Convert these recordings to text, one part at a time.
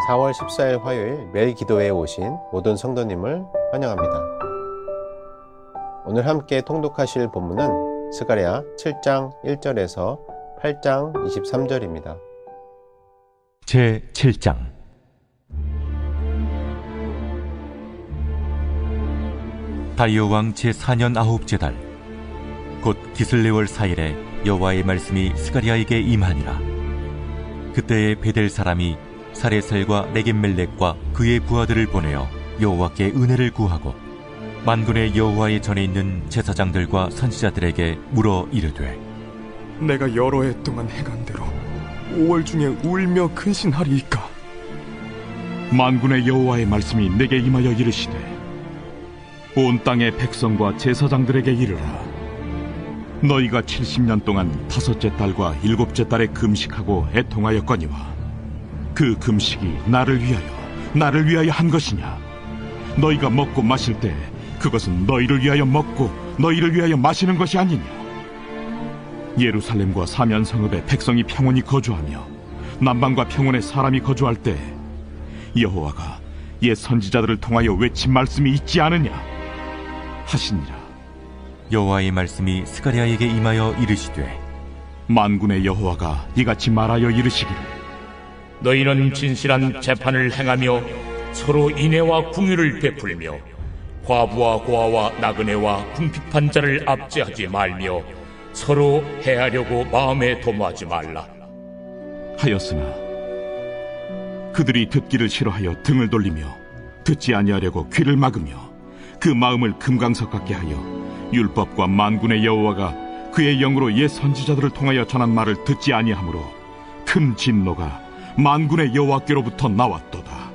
4월 14일 화요일 매일 기도회에 오신 모든 성도님을 환영합니다. 오늘 함께 통독하실 본문은 스가랴 7장 1절에서 8장 23절입니다. 제7장. 다리오 왕 제4년 9째 달 곧 기슬레월 4일에 여호와의 말씀이 스가랴에게 임하니라. 그때에 베델 사람이 사레살과 레겜멜렉과 그의 부하들을 보내어 여호와께 은혜를 구하고 만군의 여호와의 전에 있는 제사장들과 선지자들에게 물어 이르되, 내가 여러 해 동안 행한 대로 5월 중에 울며 근신하리이까? 만군의 여호와의 말씀이 내게 임하여 이르시되, 온 땅의 백성과 제사장들에게 이르라. 너희가 70년 동안 5째 달과 7째 달에 금식하고 애통하였거니와 그 금식이 나를 위하여 한 것이냐? 너희가 먹고 마실 때 그것은 너희를 위하여 먹고 너희를 위하여 마시는 것이 아니냐? 예루살렘과 사면 성읍에 백성이 평온히 거주하며 남방과 평온에 사람이 거주할 때 여호와가 옛 선지자들을 통하여 외친 말씀이 있지 않으냐? 하시니라. 여호와의 말씀이 스가랴에게 임하여 이르시되, 만군의 여호와가 이같이 말하여 이르시기를, 너희는 진실한 재판을 행하며 서로 인애와 궁유를 베풀며 과부와 고아와 나그네와 궁핍한 자를 압제하지 말며 서로 해하려고 마음에 도모하지 말라 하였으나 그들이 듣기를 싫어하여 등을 돌리며 듣지 아니하려고 귀를 막으며 그 마음을 금강석 같게 하여 율법과 만군의 여호와가 그의 영으로 옛 선지자들을 통하여 전한 말을 듣지 아니하므로 큰 진노가 만군의 여호와께로부터 나왔도다.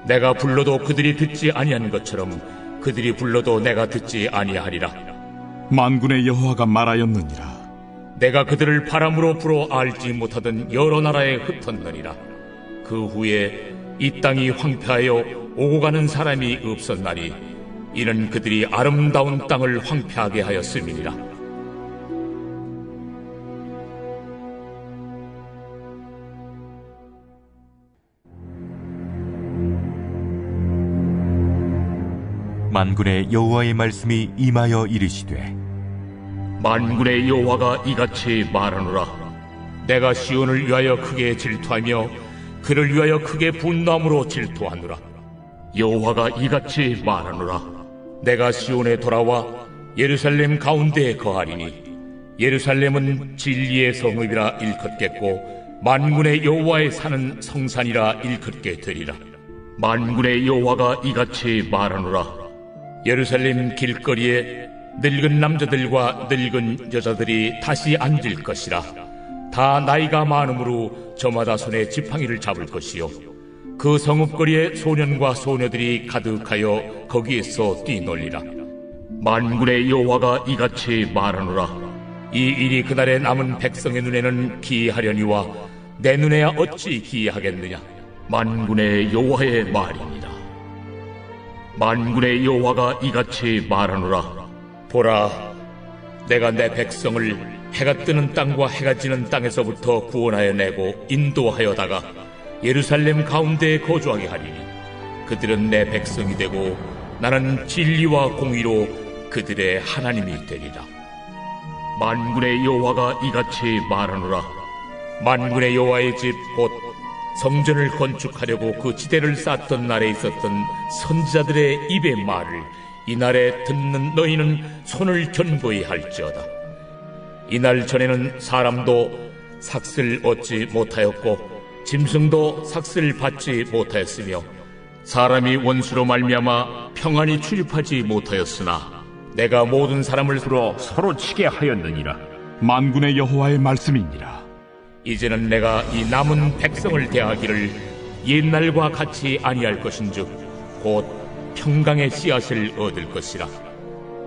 내가 불러도 그들이 듣지 아니한 것처럼 그들이 불러도 내가 듣지 아니하리라. 만군의 여호와가 말하였느니라. 내가 그들을 바람으로 불어 알지 못하던 여러 나라에 흩었느니라. 그 후에 이 땅이 황폐하여 오고 가는 사람이 없었나니 이는 그들이 아름다운 땅을 황폐하게 하였음이니라. 만군의 여호와의 말씀이 임하여 이르시되, 만군의 여호와가 이같이 말하노라. 내가 시온을 위하여 크게 질투하며 그를 위하여 크게 분노함으로 질투하노라. 여호와가 이같이 말하노라. 내가 시온에 돌아와 예루살렘 가운데에 거하리니 예루살렘은 진리의 성읍이라 일컫겠고 만군의 여호와의 사는 성산이라 일컫게 되리라. 만군의 여호와가 이같이 말하노라. 예루살렘 길거리에 늙은 남자들과 늙은 여자들이 다시 앉을 것이라. 다 나이가 많으므로 저마다 손에 지팡이를 잡을 것이요 그 성읍거리에 소년과 소녀들이 가득하여 거기에서 뛰놀리라. 만군의 여호와가 이같이 말하노라. 이 일이 그날에 남은 백성의 눈에는 기이하려니와 내 눈에야 어찌 기이하겠느냐? 만군의 여호와의 말이니라. 만군의 여호와가 이같이 말하노라. 보라, 내가 내 백성을 해가 뜨는 땅과 해가 지는 땅에서부터 구원하여 내고 인도하여다가 예루살렘 가운데에 거주하게 하리니 그들은 내 백성이 되고 나는 진리와 공의로 그들의 하나님이 되리라. 만군의 여호와가 이같이 말하노라. 만군의 여호와의 집 곧 성전을 건축하려고 그 지대를 쌓던 날에 있었던 선지자들의 입의 말을 이날에 듣는 너희는 손을 견고히 할지어다. 이날 전에는 사람도 삭슬 얻지 못하였고 짐승도 삭슬 받지 못하였으며 사람이 원수로 말미암아 평안히 출입하지 못하였으나 내가 모든 사람을 서로 치게 하였느니라. 만군의 여호와의 말씀이니라. 이제는 내가 이 남은 백성을 대하기를 옛날과 같이 아니할 것인즉 곧 평강의 씨앗을 얻을 것이라.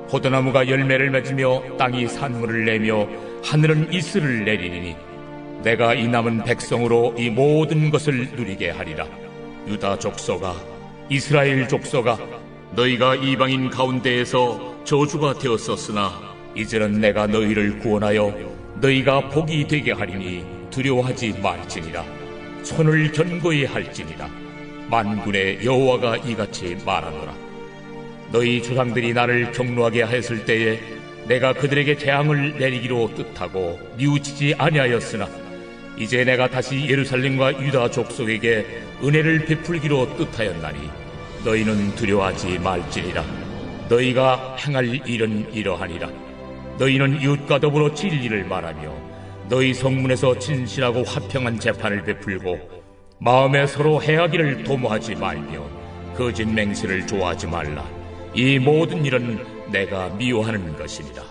포도나무가 열매를 맺으며 땅이 산물을 내며 하늘은 이슬을 내리니 내가 이 남은 백성으로 이 모든 것을 누리게 하리라. 유다 족속아, 이스라엘 족속아, 너희가 이방인 가운데에서 저주가 되었었으나 이제는 내가 너희를 구원하여 너희가 복이 되게 하리니 두려워하지 말지니라. 손을 견고히 할지니라. 만군의 여호와가 이같이 말하노라. 너희 조상들이 나를 경노하게 하였을 때에 내가 그들에게 재앙을 내리기로 뜻하고 뉘우치지 아니하였으나 이제 내가 다시 예루살렘과 유다 족속에게 은혜를 베풀기로 뜻하였나니 너희는 두려워하지 말지니라. 너희가 행할 일은 이러하니라. 너희는 이웃과 더불어 진리를 말하며 너희 성문에서 진실하고 화평한 재판을 베풀고 마음에 서로 해하기를 도모하지 말며 거짓 맹세를 좋아하지 말라. 이 모든 일은 내가 미워하는 것이니라.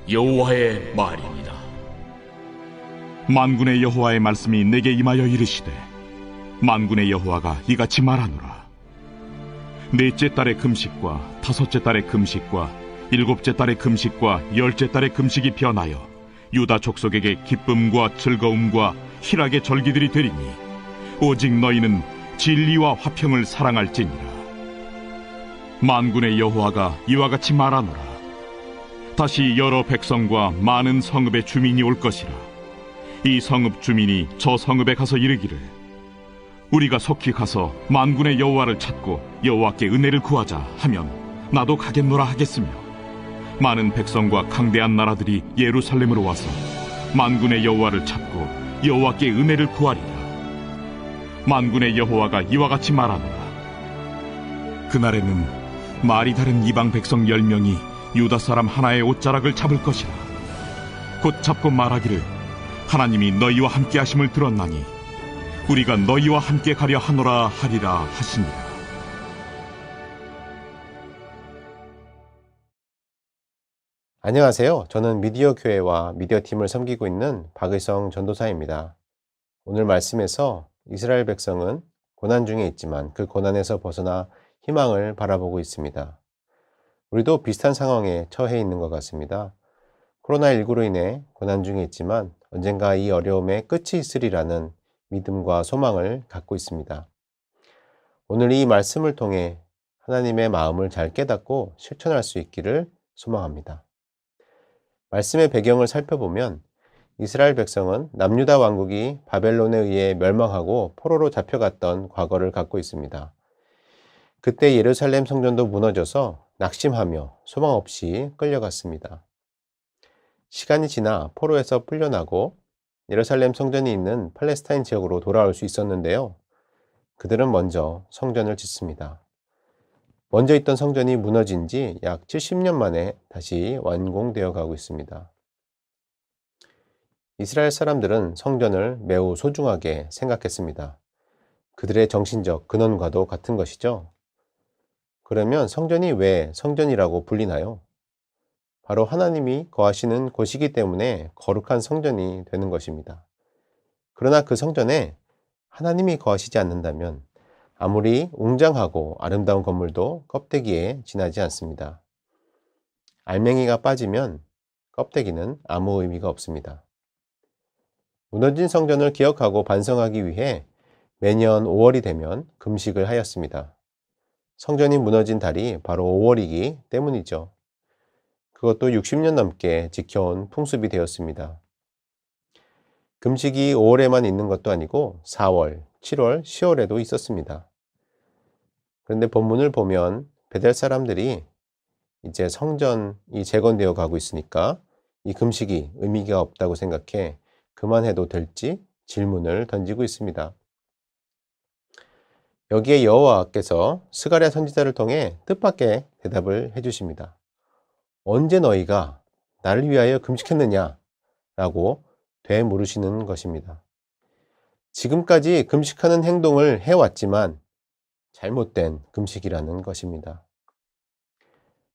여호와의 말이니라. 만군의 여호와의 말씀이 내게 임하여 이르시되 만군의 여호와가 이같이 말하노라. 넷째 달의 금식과 다섯째 달의 금식과 일곱째 달의 금식과 열째 달의 금식이 변하여 유다 족속에게 기쁨과 즐거움과 희락의 절기들이 되리니 오직 너희는 진리와 화평을 사랑할지니라. 만군의 여호와가 이와 같이 말하노라. 다시 여러 백성과 많은 성읍의 주민이 올 것이라. 이 성읍 주민이 저 성읍에 가서 이르기를 우리가 속히 가서 만군의 여호와를 찾고 여호와께 은혜를 구하자 하면 나도 가겠노라 하겠으며 많은 백성과 강대한 나라들이 예루살렘으로 와서 만군의 여호와를 찾고 여호와께 은혜를 구하리라. 만군의 여호와가 이와 같이 말하노라. 그날에는 말이 다른 이방 백성 10명이 유다 사람 하나의 옷자락을 잡을 것이라. 곧 잡고 말하기를 하나님이 너희와 함께 하심을 들었나니 우리가 너희와 함께 가려 하노라 하리라 하시니라. 안녕하세요. 저는 미디어 교회와 미디어 팀을 섬기고 있는 박의성 전도사입니다. 오늘 말씀에서 이스라엘 백성은 고난 중에 있지만 그 고난에서 벗어나 희망을 바라보고 있습니다. 우리도 비슷한 상황에 처해 있는 것 같습니다. 코로나19로 인해 고난 중에 있지만 언젠가 이 어려움의 끝이 있으리라는 믿음과 소망을 갖고 있습니다. 오늘 이 말씀을 통해 하나님의 마음을 잘 깨닫고 실천할 수 있기를 소망합니다. 말씀의 배경을 살펴보면 이스라엘 백성은 남유다 왕국이 바벨론에 의해 멸망하고 포로로 잡혀갔던 과거를 갖고 있습니다. 그때 예루살렘 성전도 무너져서 낙심하며 소망 없이 끌려갔습니다. 시간이 지나 포로에서 풀려나고 예루살렘 성전이 있는 팔레스타인 지역으로 돌아올 수 있었는데요. 그들은 먼저 성전을 짓습니다. 먼저 있던 성전이 무너진 지 약 70년 만에 다시 완공되어 가고 있습니다. 이스라엘 사람들은 성전을 매우 소중하게 생각했습니다. 그들의 정신적 근원과도 같은 것이죠. 그러면 성전이 왜 성전이라고 불리나요? 바로 하나님이 거하시는 곳이기 때문에 거룩한 성전이 되는 것입니다. 그러나 그 성전에 하나님이 거하시지 않는다면 아무리 웅장하고 아름다운 건물도 껍데기에 지나지 않습니다. 알맹이가 빠지면 껍데기는 아무 의미가 없습니다. 무너진 성전을 기억하고 반성하기 위해 매년 5월이 되면 금식을 하였습니다. 성전이 무너진 달이 바로 5월이기 때문이죠. 그것도 60년 넘게 지켜온 풍습이 되었습니다. 금식이 5월에만 있는 것도 아니고 4월, 7월, 10월에도 있었습니다. 그런데 본문을 보면 베델 사람들이 이제 성전이 재건되어 가고 있으니까 이 금식이 의미가 없다고 생각해 그만해도 될지 질문을 던지고 있습니다. 여기에 여호와께서 스가랴 선지자를 통해 뜻밖의 대답을 해주십니다. 언제 너희가 나를 위하여 금식했느냐? 라고 되물으시는 것입니다. 지금까지 금식하는 행동을 해왔지만 잘못된 금식이라는 것입니다.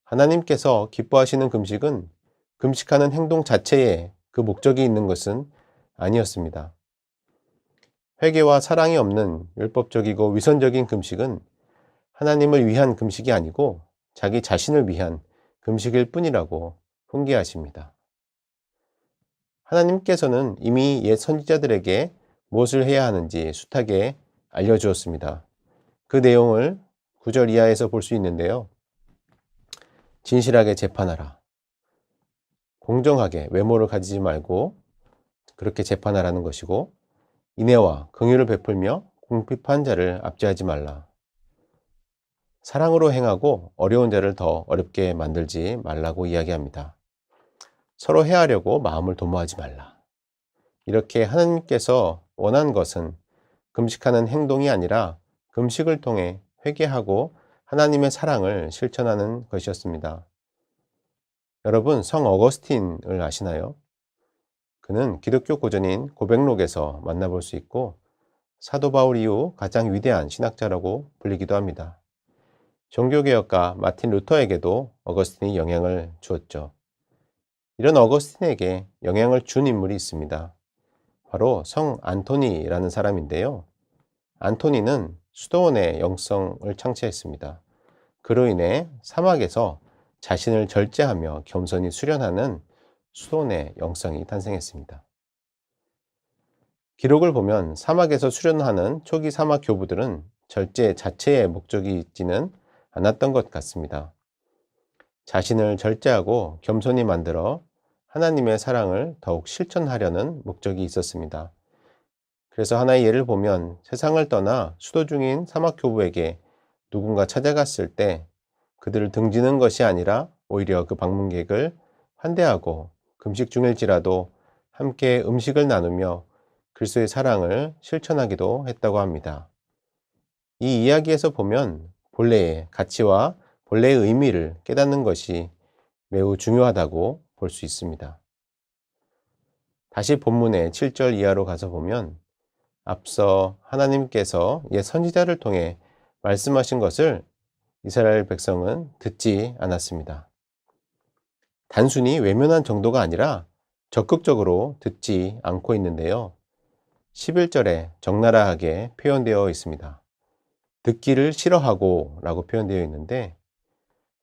하나님께서 기뻐하시는 금식은 금식하는 행동 자체에 그 목적이 있는 것은 아니었습니다. 회개와 사랑이 없는 율법적이고 위선적인 금식은 하나님을 위한 금식이 아니고 자기 자신을 위한 금식일 뿐이라고 훈계하십니다. 하나님께서는 이미 옛 선지자들에게 무엇을 해야 하는지 숱하게 알려주었습니다. 그 내용을 9절 이하에서 볼 수 있는데요. 진실하게 재판하라. 공정하게 외모를 가지지 말고 그렇게 재판하라는 것이고, 인애와 긍휼을 베풀며 궁핍한 자를 압제하지 말라. 사랑으로 행하고 어려운 자를 더 어렵게 만들지 말라고 이야기합니다. 서로 해하려고 마음을 도모하지 말라. 이렇게 하나님께서 원한 것은 금식하는 행동이 아니라 금식을 통해 회개하고 하나님의 사랑을 실천하는 것이었습니다. 여러분, 성 어거스틴을 아시나요? 그는 기독교 고전인 고백록에서 만나볼 수 있고 사도 바울 이후 가장 위대한 신학자라고 불리기도 합니다. 종교개혁가 마틴 루터에게도 어거스틴이 영향을 주었죠. 이런 어거스틴에게 영향을 준 인물이 있습니다. 바로 성 안토니라는 사람인데요. 안토니는 수도원의 영성을 창시했습니다. 그로 인해 사막에서 자신을 절제하며 겸손히 수련하는 수도원의 영성이 탄생했습니다. 기록을 보면 사막에서 수련하는 초기 사막 교부들은 절제 자체의 목적이 있지는 않았던 것 같습니다. 자신을 절제하고 겸손히 만들어 하나님의 사랑을 더욱 실천하려는 목적이 있었습니다. 그래서 하나의 예를 보면 세상을 떠나 수도 중인 사막 교부에게 누군가 찾아갔을 때 그들을 등지는 것이 아니라 오히려 그 방문객을 환대하고 금식 중일지라도 함께 음식을 나누며 그리스도의 사랑을 실천하기도 했다고 합니다. 이 이야기에서 보면 본래의 가치와 본래의 의미를 깨닫는 것이 매우 중요하다고 볼 수 있습니다. 다시 본문의 7절 이하로 가서 보면 앞서 하나님께서 옛 선지자를 통해 말씀하신 것을 이스라엘 백성은 듣지 않았습니다. 단순히 외면한 정도가 아니라 적극적으로 듣지 않고 있는데요. 11절에 적나라하게 표현되어 있습니다. 듣기를 싫어하고 라고 표현되어 있는데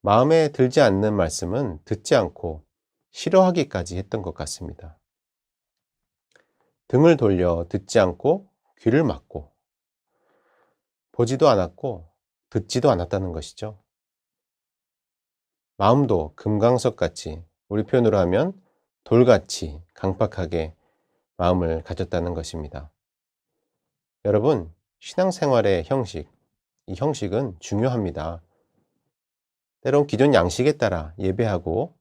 마음에 들지 않는 말씀은 듣지 않고 싫어하기까지 했던 것 같습니다. 등을 돌려 듣지 않고 귀를 막고 보지도 않았고 듣지도 않았다는 것이죠. 마음도 금강석같이, 우리 표현으로 하면 돌같이 강팍하게 마음을 가졌다는 것입니다. 여러분, 신앙생활의 형식, 이 형식은 중요합니다. 때론 기존 양식에 따라 예배하고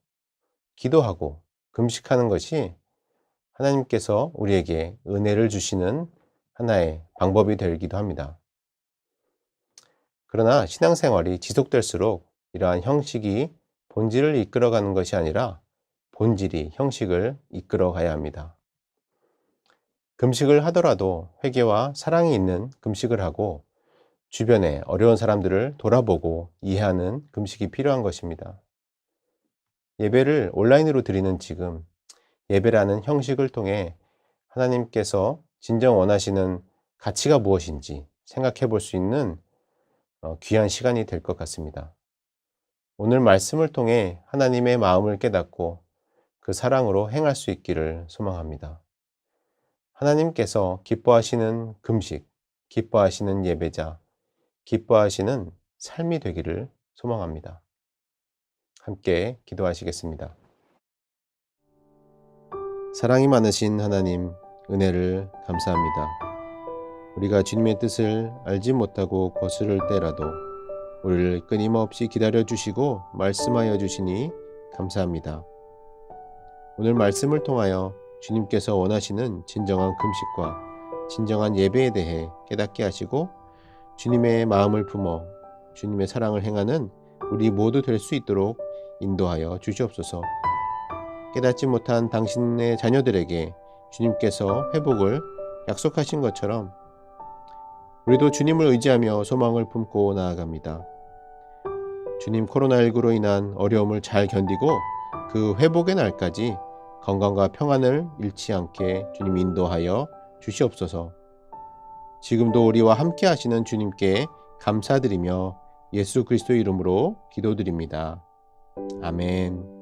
기도하고 금식하는 것이 하나님께서 우리에게 은혜를 주시는 하나의 방법이 되기도 합니다. 그러나 신앙생활이 지속될수록 이러한 형식이 본질을 이끌어가는 것이 아니라 본질이 형식을 이끌어가야 합니다. 금식을 하더라도 회개와 사랑이 있는 금식을 하고 주변에 어려운 사람들을 돌아보고 이해하는 금식이 필요한 것입니다. 예배를 온라인으로 드리는 지금 예배라는 형식을 통해 하나님께서 진정 원하시는 가치가 무엇인지 생각해 볼 수 있는 귀한 시간이 될 것 같습니다. 오늘 말씀을 통해 하나님의 마음을 깨닫고 그 사랑으로 행할 수 있기를 소망합니다. 하나님께서 기뻐하시는 금식, 기뻐하시는 예배자, 기뻐하시는 삶이 되기를 소망합니다. 함께 기도하시겠습니다. 사랑이 많으신 하나님, 은혜를 감사합니다. 우리가 주님의 뜻을 알지 못하고 거스를 때라도 우리를 끊임없이 기다려 주시고 말씀하여 주시니 감사합니다. 오늘 말씀을 통하여 주님께서 원하시는 진정한 금식과 진정한 예배에 대해 깨닫게 하시고 주님의 마음을 품어 주님의 사랑을 행하는 우리 모두 될 수 있도록 인도하여 주시옵소서. 깨닫지 못한 당신의 자녀들에게 주님께서 회복을 약속하신 것처럼 우리도 주님을 의지하며 소망을 품고 나아갑니다. 주님, 코로나19로 인한 어려움을 잘 견디고 그 회복의 날까지 건강과 평안을 잃지 않게 주님 인도하여 주시옵소서. 지금도 우리와 함께 하시는 주님께 감사드리며 예수 그리스도의 이름으로 기도드립니다. 아멘.